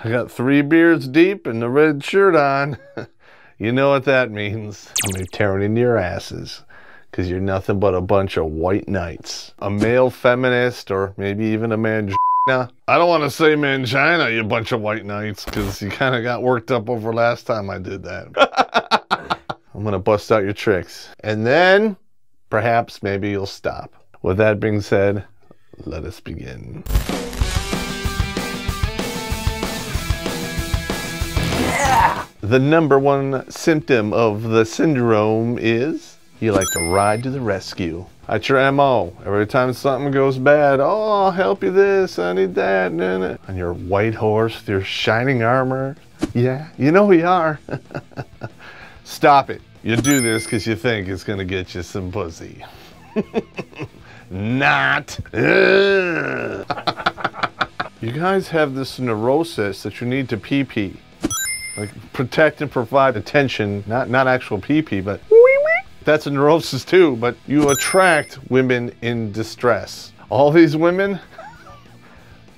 I got 3 beers deep and the red shirt on. You know what that means. I'm gonna be tearing into your asses because you're nothing but a bunch of white knights. A male feminist or maybe even a mangina. I don't want to say mangina, you bunch of white knights, because you kind of got worked up over last time I did that. I'm gonna bust out your tricks. And then perhaps maybe you'll stop. With that being said, let us begin. The number 1 symptom of the syndrome is you like to ride to the rescue. That's your MO. Every time something goes bad, oh, I'll help you this, I need that, on your white horse with your shining armor. Yeah, you know who you are. Stop it. You do this because you think it's gonna get you some pussy. Not. You guys have this neurosis that you need to pee-pee. Like protect and provide attention, not actual pee-pee, but that's a neurosis too, but you attract women in distress. All these women,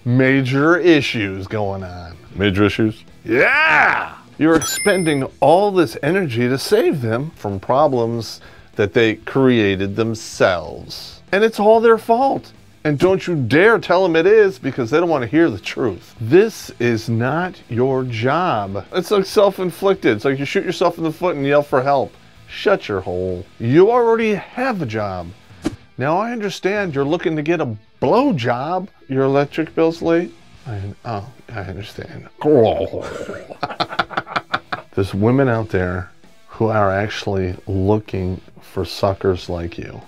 major issues going on. Major issues? Yeah! You're expending all this energy to save them from problems that they created themselves. And it's all their fault. And don't you dare tell them it is, because they don't want to hear the truth. This is not your job. It's like self-inflicted. It's like you shoot yourself in the foot and yell for help. Shut your hole. You already have a job. Now I understand you're looking to get a blow job. Your electric bill's late? I understand. There's women out there who are actually looking for suckers like you,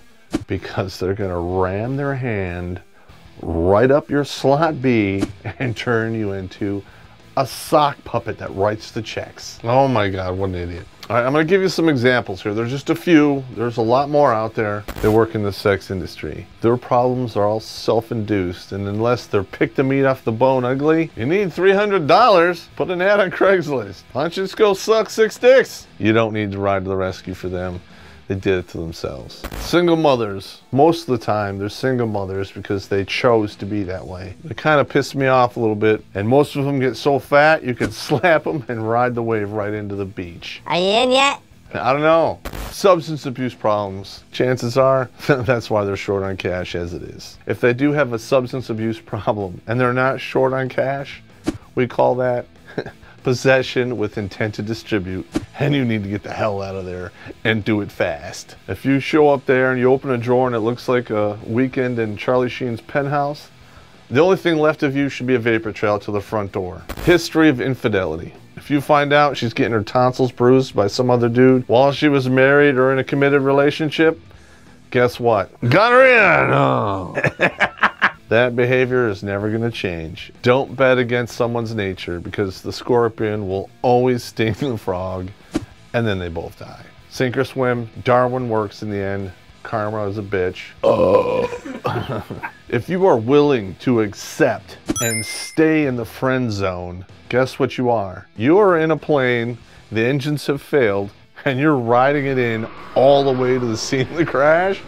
because they're gonna ram their hand right up your slot B and turn you into a sock puppet that writes the checks. Oh my God, what an idiot. All right, I'm gonna give you some examples here. There's just a few. There's a lot more out there that work in the sex industry. Their problems are all self-induced, and unless they're pick the meat off the bone ugly, you need $300. Put an ad on Craigslist. Why don't you just go suck 6 dicks? You don't need to ride to the rescue for them. They did it to themselves. Single mothers. Most of the time, they're single mothers because they chose to be that way. They kind of piss me off a little bit, and most of them get so fat, you could slap them and ride the wave right into the beach. Are you in yet? I don't know. Substance abuse problems. Chances are, that's why they're short on cash as it is. If they do have a substance abuse problem and they're not short on cash, we call that possession with intent to distribute, and you need to get the hell out of there and do it fast. If you show up there and you open a drawer and it looks like a weekend in Charlie Sheen's penthouse, the only thing left of you should be a vapor trail to the front door. History of infidelity. If you find out she's getting her tonsils bruised by some other dude while she was married or in a committed relationship, guess what? Got her in! Oh. That behavior is never going to change. Don't bet against someone's nature, because the scorpion will always sting the frog, and then they both die. Sink or swim, Darwin works in the end. Karma is a bitch. Oh. If you are willing to accept and stay in the friend zone, guess what you are? You are in a plane, the engines have failed, and you're riding it in all the way to the scene of the crash,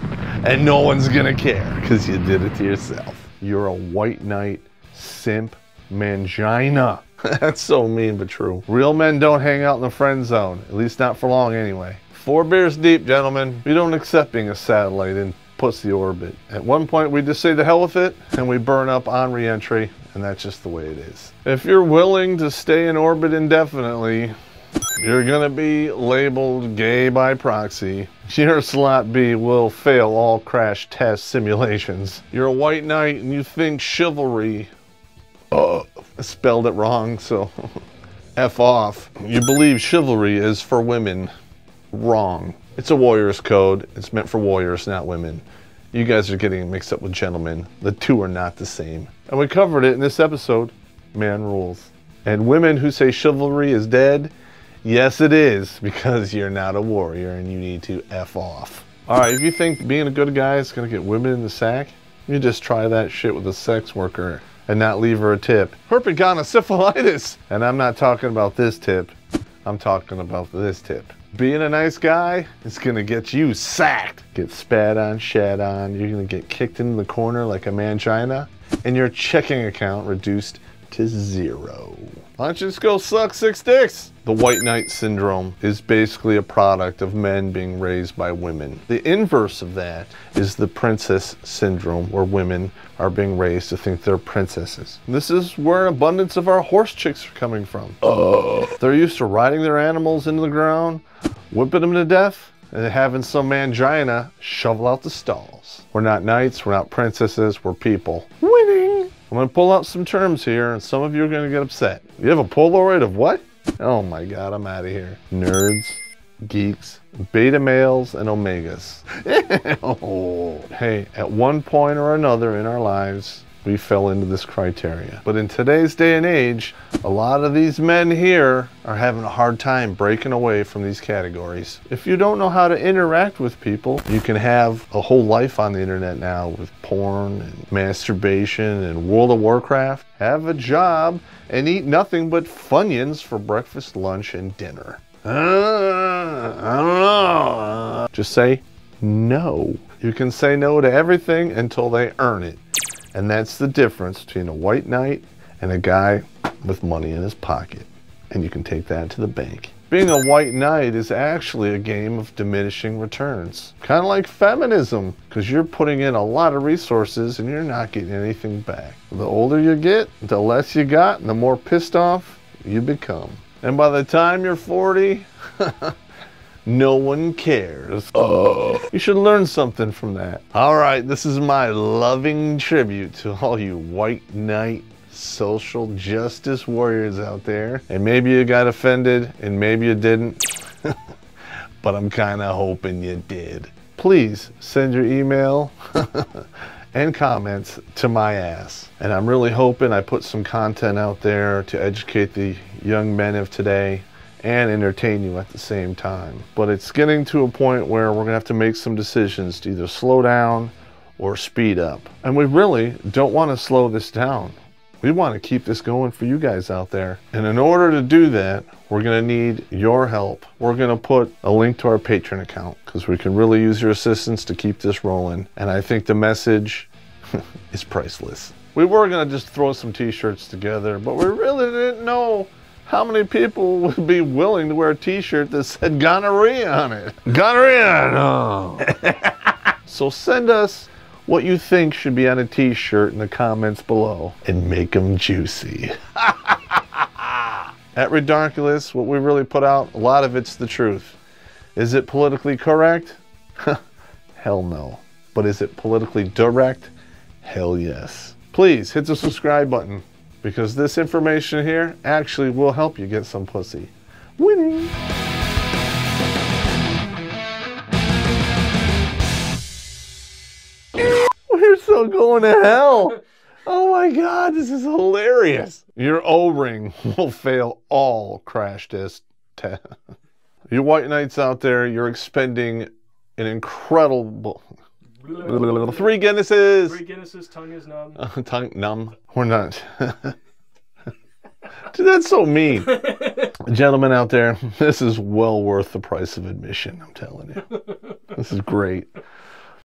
and no one's gonna care because you did it to yourself. You're a white knight, simp, mangina. That's so mean but true. Real men don't hang out in the friend zone, at least not for long anyway. 4 beers deep, gentlemen. We don't accept being a satellite in pussy orbit. At one point we just say the hell with it and we burn up on re-entry, and that's just the way it is. If you're willing to stay in orbit indefinitely, you're gonna be labeled gay by proxy. Your slot B will fail all crash test simulations. You're a white knight and you think chivalry, I spelled it wrong, so F off. You believe chivalry is for women. Wrong. It's a warrior's code. It's meant for warriors, not women. You guys are getting it mixed up with gentlemen. The two are not the same. And we covered it in this episode, Man Rules. And women who say chivalry is dead, yes it is, because you're not a warrior and you need to F off. Alright, if you think being a good guy is going to get women in the sack, you just try that shit with a sex worker and not leave her a tip. Herpetogonosyphilitis! And I'm not talking about this tip, I'm talking about this tip. Being a nice guy is going to get you sacked. Get spat on, shat on, you're going to get kicked into the corner like a mangina, and your checking account reduced to 0. Why don't you just go suck 6 dicks? The white knight syndrome is basically a product of men being raised by women. The inverse of that is the princess syndrome, where women are being raised to think they're princesses. This is where an abundance of our horse chicks are coming from. They're used to riding their animals into the ground, whipping them to death, and having some mangina shovel out the stalls. We're not knights, we're not princesses, we're people. Winning! I'm gonna pull out some terms here, and some of you are gonna get upset. You have a Polaroid of what? Oh my God, I'm out of here. Nerds, geeks, beta males, and omegas. Hey, at one point or another in our lives, we fell into this criteria. But in today's day and age, a lot of these men here are having a hard time breaking away from these categories. If you don't know how to interact with people, you can have a whole life on the internet now with porn and masturbation and World of Warcraft. Have a job and eat nothing but Funyuns for breakfast, lunch, and dinner. I don't know. Just say no. You can say no to everything until they earn it. And that's the difference between a white knight and a guy with money in his pocket. And you can take that to the bank. Being a white knight is actually a game of diminishing returns. Kind of like feminism, because you're putting in a lot of resources and you're not getting anything back. The older you get, the less you got, and the more pissed off you become. And by the time you're 40, no one cares. You should learn something from that. All right, this is my loving tribute to all you white knight social justice warriors out there. And maybe you got offended and maybe you didn't, but I'm kind of hoping you did. Please send your email and comments to my ass. And I'm really hoping I put some content out there to educate the young men of today and entertain you at the same time. But it's getting to a point where we're gonna have to make some decisions to either slow down or speed up. And we really don't wanna slow this down. We wanna keep this going for you guys out there. And in order to do that, we're gonna need your help. We're gonna put a link to our Patreon account because we can really use your assistance to keep this rolling. And I think the message is priceless. We were gonna just throw some t-shirts together, but we really didn't know how many people would be willing to wear a t-shirt that said gonorrhea on it? Gonorrhea, no. So send us what you think should be on a t-shirt in the comments below and make them juicy. At Redonkulous, what we really put out, a lot of it's the truth. Is it politically correct? Hell no. But is it politically direct? Hell yes. Please hit the subscribe button, because this information here actually will help you get some pussy. Winning! We're so going to hell! Oh my God, this is hilarious! Your O-ring will fail all crash test. You white knights out there, you're expending an incredible... 3 Guinnesses! 3 Guinnesses, tongue is numb. Tongue numb. We're not. Dude, that's so mean. Gentlemen out there, this is well worth the price of admission, I'm telling you. This is great.